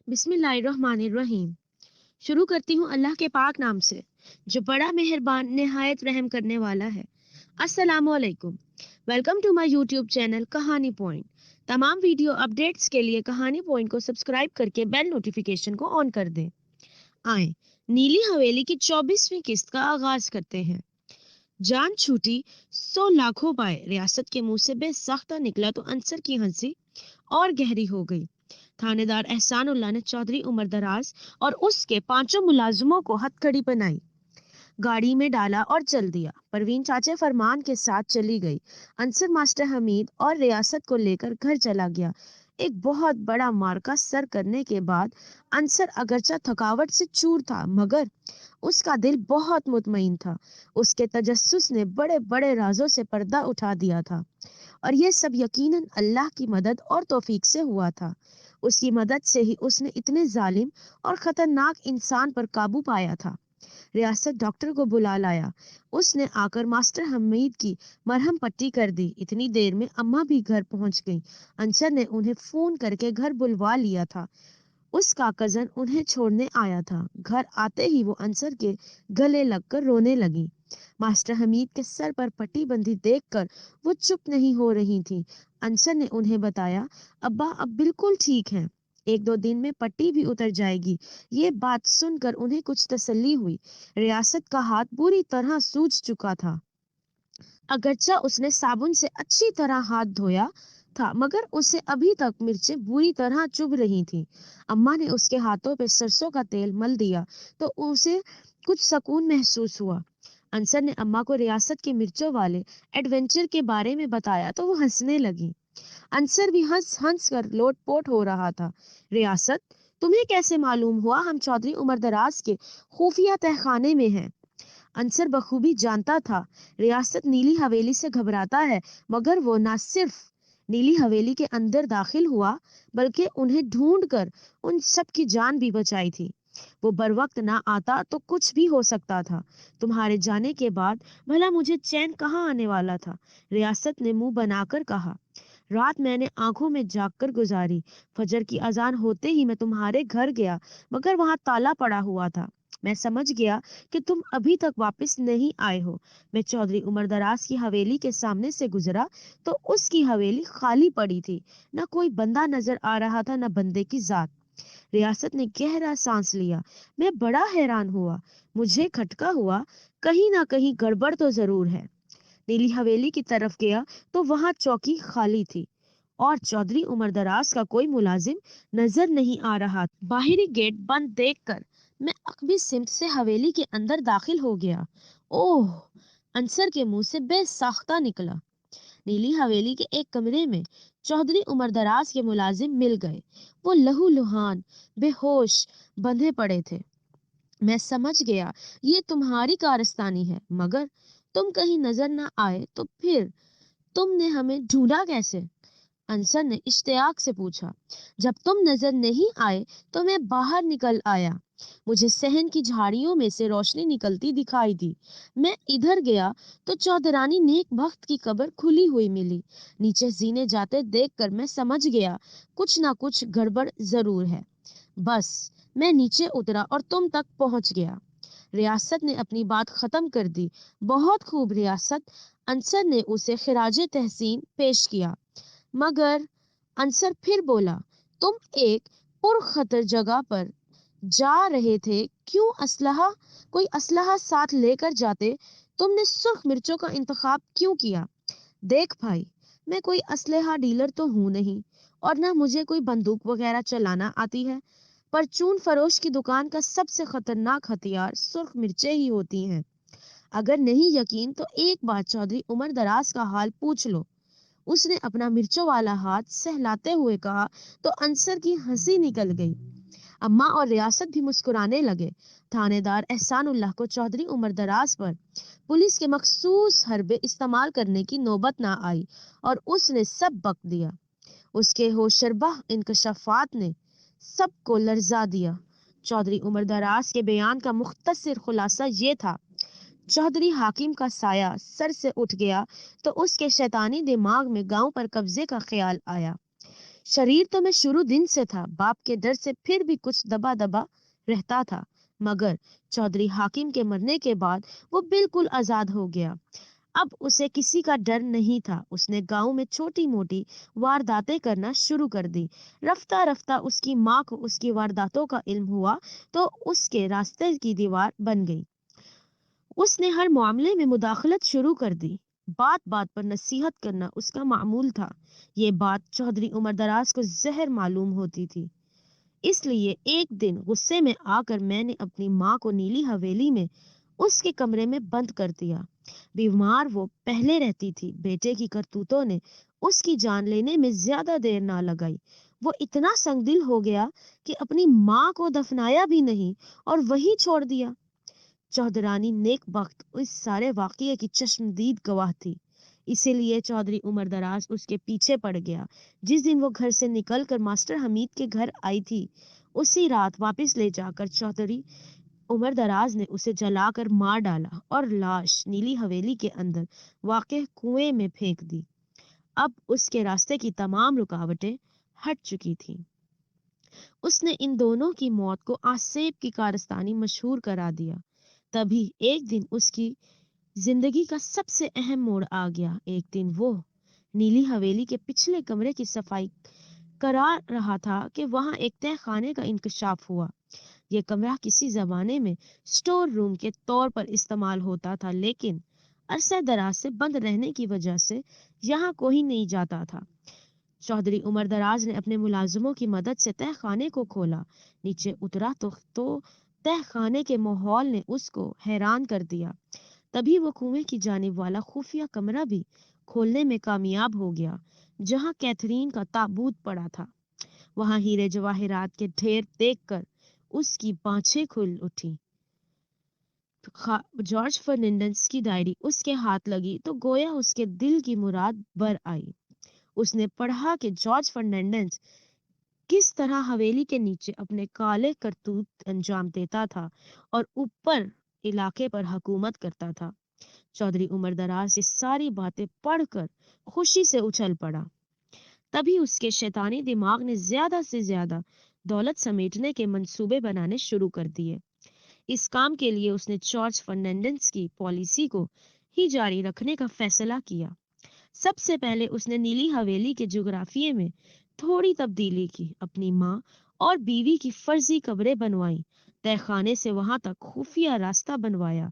बिस्मिल्लाहिर्रहमानिर्रहीम। शुरू करती हूँ अल्लाह के पाक नाम से जो बड़ा मेहरबान निहायत रहम करने वाला है। अस्सलामु अलैकुम। Welcome to my YouTube channel Kahani point. तमाम वीडियो अपडेट्स के लिए कहानी पॉइंट को सब्सक्राइब करके बेल नोटिफिकेशन को ऑन कर दें। आए नीली हवेली की 24वीं किस्त का आगाज करते हैं। जान छूटी सो लाखों पाए रियासत के मुंह से बेसाख्ता निकला तो अंसर की हंसी और गहरी हो गई। थानेदार एहसानुल्लाह ने चौधरी उमर दराज और उसके 5 मुलाजिमों को हथकड़ी बनाई, गाड़ी में डाला और चल दिया। परवीन चाचे फरमान के साथ चली गई। अंसर मास्टर हमीद और रियासत को लेकर घर चला गया। एक बहुत बड़ा मार्का सर करने के बाद अंसर अगरचा थकावट से चूर था, मगर उसका दिल बहुत मुतमईन था। उसके तजस्सुस ने बड़े बड़े राजों से पर्दा उठा दिया था और ये सब यकीनन अल्लाह की मदद और तौफीक से हुआ था। उसकी मदद से ही उसने इतने जालिम और खतरनाक इंसान पर काबू पाया था। रियासत डॉक्टर को बुला लाया। उसने आकर मास्टर हमीद की मरहम पट्टी कर दी। इतनी देर में अम्मा भी घर पहुंच गई। अंसर ने उन्हें फोन करके घर बुलवा लिया था। उसका कजन उन्हें छोड़ने आया था। घर आते ही वो अंसर के गले लगकर रोने लगी। मास्टर हमीद के सर पर पट्टी बंधी देखकर वो चुप नहीं हो रही थी। अंसर ने उन्हें बताया, अब्बा अब बिल्कुल ठीक हैं। 1-2 दिन में पट्टी भी उतर जाएगी। ये बात सुनकर उन्हें कुछ तसल्ली हुई। रियासत का हाथ बुरी तरह सूज चुका था। अगरचा उसने साबुन से अच्छी तरह हाथ धोया था, मगर उसे अभी तक मिर्चें बुरी तरह चुभ रही थीं। अम्मा ने उसके हाथों पे सरसों का तेल मल दिया तो उसे कुछ सुकून महसूस हुआ। अंसर ने अम्मा को रियासत के मिर्चों वाले एडवेंचर के बारे में बताया तो वो हंसने लगी। अंसर भी हंस हंस कर लोटपोट हो रहा था। रियासत, तुम्हें कैसे मालूम हुआ हम चौधरी उमर दराज के खुफिया तहखाने में हैं? अंसर बखूबी जानता था रियासत नीली हवेली से घबराता है, मगर वो न सिर्फ नीली हवेली के अंदर दाखिल हुआ बल्कि उन्हें ढूंढकर उन सब की जान भी बचाई थी। वो बर वक्त ना आता तो कुछ भी हो सकता था। तुम्हारे जाने के बाद भला मुझे चैन कहाँ आने वाला था? रियासत ने मुंह बनाकर कहा। रात मैंने आंखों में जागकर गुजारी। फजर की अजान होते ही मैं तुम्हारे घर गया, मगर वहां ताला पड़ा हुआ था। मैं समझ गया कि तुम अभी तक वापस नहीं आए हो। मैं चौधरी उमर दराज की हवेली के सामने से गुजरा तो उसकी हवेली खाली पड़ी थी। न कोई बंदा नजर आ रहा था, न बंदे की जात। रियासत ने गहरा सांस लिया। मैं बड़ा हैरान हुआ। मुझे खटका हुआ, कहीं ना कहीं गड़बड़ तो जरूर है। नीली हवेली की तरफ गया तो वहां चौकी खाली थी और चौधरी उमर दराज का कोई मुलाजिम नजर नहीं आ रहा। बाहरी गेट बंद देखकर मैं अकबी सिमत से हवेली के अंदर दाखिल हो गया। ओह! अंसर के मुंह से बेसाख्ता निकला। नीली हवेली के एक कमरे में चौधरी उमर दराज के मुलाजिम मिल गए। वो लहूलुहान, बेहोश, बंधे पड़े थे। मैं समझ गया ये तुम्हारी कारस्तानी है, मगर तुम कहीं नजर ना आए तो फिर तुमने हमें ढूंढा कैसे? अंसर ने इश्तियाक से पूछा। जब तुम नजर नहीं आए तो मैं बाहर निकल आया। मुझे सहन की झाड़ियों में से रोशनी निकलती दिखाई दी। मैं इधर गया तो चौधरानी नेक बख्त की कब्र खुली हुई मिली। नीचे जीने जाते देखकर मैं समझ गया कुछ ना कुछ गड़बड़ जरूर है। बस मैं नीचे उतरा और तुम तक पहुंच गया। रियासत ने अपनी बात खत्म कर दी। बहुत खूब रियासत। अंसर ने उसे खिराजे तहसीन पेश किया, मगर अंसर फिर बोला, तुम एक पुरखतर जगह पर जा रहे थे, क्यों कोई असलहा साथ लेकर जाते? तुमने सुर्ख मिर्चों का इंतखाब क्यों किया? देख भाई, मैं कोई असलहा डीलर तो हूं नहीं और ना मुझे कोई बंदूक वगैरह चलाना आती है। परचून फरोश की दुकान का सबसे खतरनाक हथियार सुर्ख मिर्चें ही होती हैं। अगर नहीं यकीन तो एक बार चौधरी उमर दराज का हाल पूछ लो। उसने अपना मिर्चों वाला हाथ सहलाते हुए कहा तो अंसर की हंसी निकल गई। अम्मा और रियासत भी मुस्कुराने लगे। थानेदार एहसानुल्लाह को चौधरी उमर दराज पर पुलिस के मखसूस हरबे इस्तेमाल करने की नौबत ना आई और उसने सब बक दिया। उसके होशरबा इंकशाफात ने सबको लर्जा दिया। चौधरी उमर दराज के बयान का मुख्तसर खुलासा ये था। चौधरी हाकिम का साया सर से उठ गया तो उसके शैतानी दिमाग में गांव पर कब्जे का ख्याल आया। शरीर तो मैं शुरू दिन से था, बाप के डर से फिर भी कुछ दबा दबा रहता था, मगर चौधरी हाकिम के मरने के बाद वो बिल्कुल आजाद हो गया। अब उसे किसी का डर नहीं था। उसने गांव में छोटी मोटी वारदातें करना शुरू कर दी। रफ्ता रफ्ता उसकी माँ को उसकी वारदातों का इल्म हुआ तो उसके रास्ते की दीवार बन गई। उसने हर मामले में मुदाखलत शुरू कर दी। बात बात पर नसीहत करना उसका मामूल था। ये बात चौधरी उमर दराज को जहर मालूम होती थी। इसलिए एक दिन गुस्से में आकर मैंने अपनी माँ को नीली हवेली में उसके कमरे में बंद कर दिया। बीमार वो पहले रहती थी। बेटे की करतूतों ने उसकी जान लेने में ज्यादा देर ना लगाई। वो इतना संगदिल हो गया कि अपनी माँ को दफनाया भी नहीं और वही छोड़ दिया। चौधरानी नेक वक्त इस सारे वाकये की चश्मदीद गवाह थी। इसीलिए चौधरी उमर दराज उसके पीछे पड़ गया। जिस दिन वो घर से निकलकर मास्टर हमीद के घर आई थी, उसी रात वापस ले जाकर चौधरी उमर दराज ने उसे जलाकर मार डाला और लाश नीली हवेली के अंदर वाक़े कुएं में फेंक दी। अब उसके रास्ते की तमाम रुकावटें हट चुकी थीं। उसने इन दोनों की मौत को आसेब की कारस्तानी मशहूर करा दिया। तभी एक दिन उसकी जिंदगी का सबसे अहम मोड़ आ गया। एक दिन वो नीली हवेली के पिछले कमरे की सफाई करा रहा था कि वहां एक तह खाने का इंकशाफ हुआ। यह कमरा किसी जमाने में स्टोर रूम के तौर पर इस्तेमाल होता था, लेकिन अरसा दराज से बंद रहने की वजह से यहाँ कोई नहीं जाता था। चौधरी उमर दराज ने अपने मुलाजिमों की मदद से तह खाने को खोला। नीचे उतरा तो तह खाने के माहौल ने उसको हैरान कर दिया। तभी वो कुएं की जानिब वाला खुफिया कमरा भी खोलने में कामयाब हो गया, जहां कैथरीन का ताबूत पड़ा था। वहां हीरे जवाहरात के ढेर देखकर उसकी बाँछें खुल उठी। जॉर्ज फर्नांडिस की डायरी उसके हाथ लगी तो गोया उसके दिल की मुराद बर आई। उसने पढ़ा कि जॉर्ज फर्नांडिस किस तरह हवेली के नीचे अपने काले करतूत अंजाम देता था और ऊपर इलाके पर हुकूमत करता था। चौधरी उमर दराज ये सारी बातें पढ़कर खुशी से उछल पड़ा। तभी उसके शैतानी दिमाग ने ज्यादा से ज्यादा दौलत समेटने के मंसूबे बनाने शुरू कर दिए। इस काम के लिए उसने जॉर्ज फर्नांडिस की पॉलिसी को ही जारी रखने का फैसला किया। सबसे पहले उसने नीली हवेली के जुग्राफिये में थोड़ी तब्दीली की। अपनी माँ और बीवी की फर्जी कब्रें बनवाई। तहखाने से वहां तक खुफिया रास्ता बनवाया।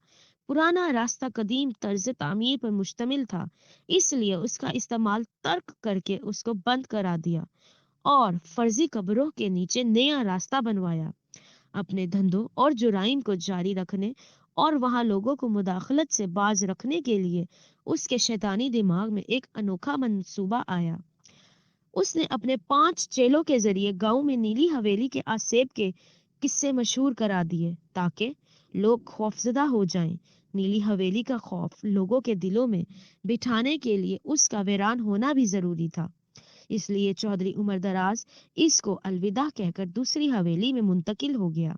पुराना रास्ता कदीम तर्ज तामीर पर मुश्तमिल था, इसलिए उसका इस्तेमाल तर्क करके उसको बंद करा दिया और फर्जी कब्रों के नीचे नया रास्ता बनवाया। अपने धंधों और जुराइम को जारी रखने और वहां लोगों को मुदाखलत से बाज रखने के लिए उसके शैतानी दिमाग में एक अनोखा मंसूबा आया। उसने अपने 5 चेलों के जरिए गांव में नीली हवेली के आसेब के किस्से मशहूर करा दिए ताकि लोग खौफजदा हो जाएं। नीली हवेली का खौफ लोगों के दिलों में बिठाने के लिए उसका वीरान होना भी जरूरी था। इसलिए चौधरी उमर दराज इसको अलविदा कहकर दूसरी हवेली में मुंतकिल हो गया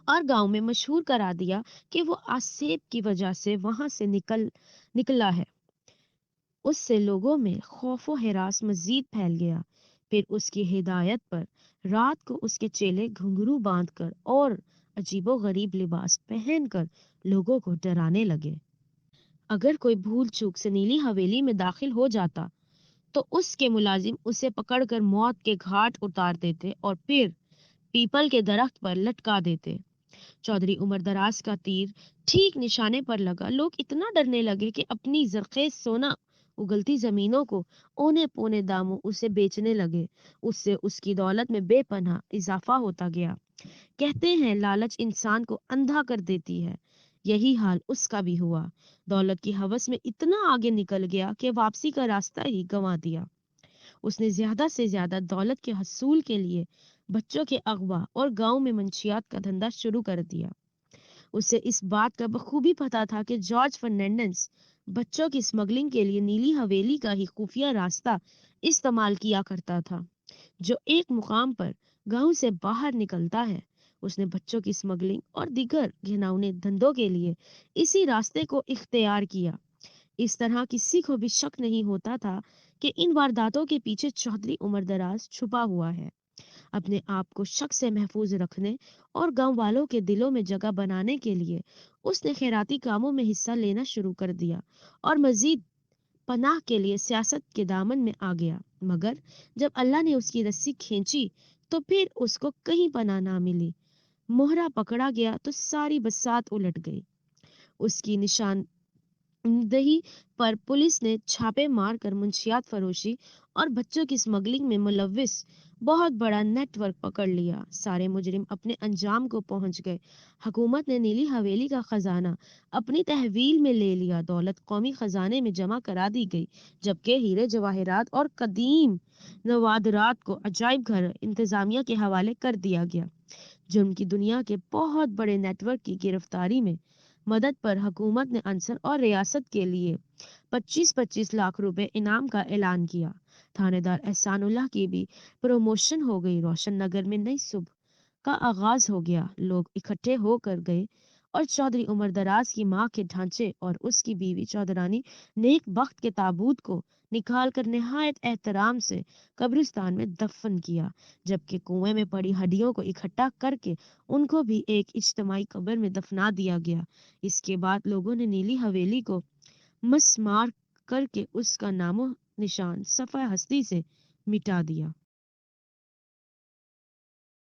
और गांव में मशहूर करा दिया कि वो आसेब की वजह से वहां से निकला है। उससे लोगों में खौफो हिरास मजीद फैल गया। फिर उसकी हिदायत पर रात को उसके चेले घुंघरू बांधकर और अजीबो गरीब लिबास पहनकर लोगों को डराने लगे। अगर कोई भूल चूक से नीली हवेली में दाखिल हो जाता तो उसके मुलाजिम उसे पकड़कर मौत के घाट उतार देते और फिर पीपल के दरख्त पर लटका देते। चौधरी उमर दराज का तीर ठीक निशाने पर लगा। लोग इतना डरने लगे कि अपनी जरखेज सोना उगलती जमीनों को औने पौने दामों उसे बेचने लगे। उससे उसकी दौलत में बेपनाह इजाफा होता गया। कहते हैं लालच इंसान को अंधा कर देती है। यही हाल उसका भी हुआ। दौलत की हवस में इतना आगे निकल गया कि वापसी का रास्ता ही गंवा दिया। उसने ज्यादा से ज्यादा दौलत के हसूल के लिए बच्चों के अगवा और गांव में मंशियात का धंधा शुरू कर दिया। उसे इस बात का बखूबी पता था कि जॉर्ज फर्नांडिस बच्चों की स्मगलिंग के लिए नीली हवेली का ही खुफिया रास्ता इस्तेमाल किया करता था, जो एक मुकाम पर गांव से बाहर निकलता है। उसने बच्चों की स्मगलिंग और दीगर घिनौने धंधों के लिए इसी रास्ते को इख्तियार किया। इस तरह किसी को भी शक नहीं होता था کہ ان وارداتوں کے پیچھے چودھری عمر دراز چھپا ہوا ہے۔ اپنے آپ کو شک سے محفوظ رکھنے اور گاؤں والوں کے دلوں میں جگہ بنانے کے لیے اس نے خیراتی کاموں میں حصہ لینا شروع کر دیا اور مزید پناہ کے لیے سیاست کے دامن میں آ گیا، مگر جب اللہ نے اس کی رسی کھینچی تو پھر اس کو کہیں پناہ نہ ملی۔ موہرا پکڑا گیا تو ساری بساط الٹ گئی۔ اس کی نشاندہی پر پولیس نے چھاپے مار کر منشیات فروشی اور بچوں کی اسمگلنگ میں ملوث بہت بڑا نیٹ ورک پکڑ لیا۔ سارے مجرم اپنے انجام کو پہنچ گئے۔ حکومت نے نیلی حویلی کا خزانہ اپنی تحویل میں لے لیا، دولت قومی خزانے میں جمع کرا دی گئی، جبکہ ہیرے جواہرات اور قدیم نوادرات کو عجائب گھر انتظامیہ کے حوالے کر دیا گیا۔ جرم کی دنیا کے بہت بڑے نیٹ ورک کی گرفتاری میں مدد پر حکومت نے عنصر اور ریاست کے لیے 25-25 لاکھ روپے انعام کا اعلان کیا۔ تھانے دار احسان اللہ کی بھی پروموشن ہو گئی۔ روشن نگر میں نئی صبح کا آغاز ہو گیا۔ لوگ اکٹھے ہو کر گئے اور چودھری عمر دراز کی ماں کے ڈھانچے اور اس کی بیوی چودرانی نیک بخت کے تابوت کو نکال کر نہایت احترام سے قبرستان میں دفن کیا، جبکہ کنویں میں پڑی ہڈیوں کو اکٹھا کر کے ان کو بھی ایک اجتماعی قبر میں دفنا دیا گیا۔ اس کے بعد لوگوں نے نیلی حویلی کو مسمار کر کے اس کا نام و نشان صفحہ ہستی سے مٹا دیا۔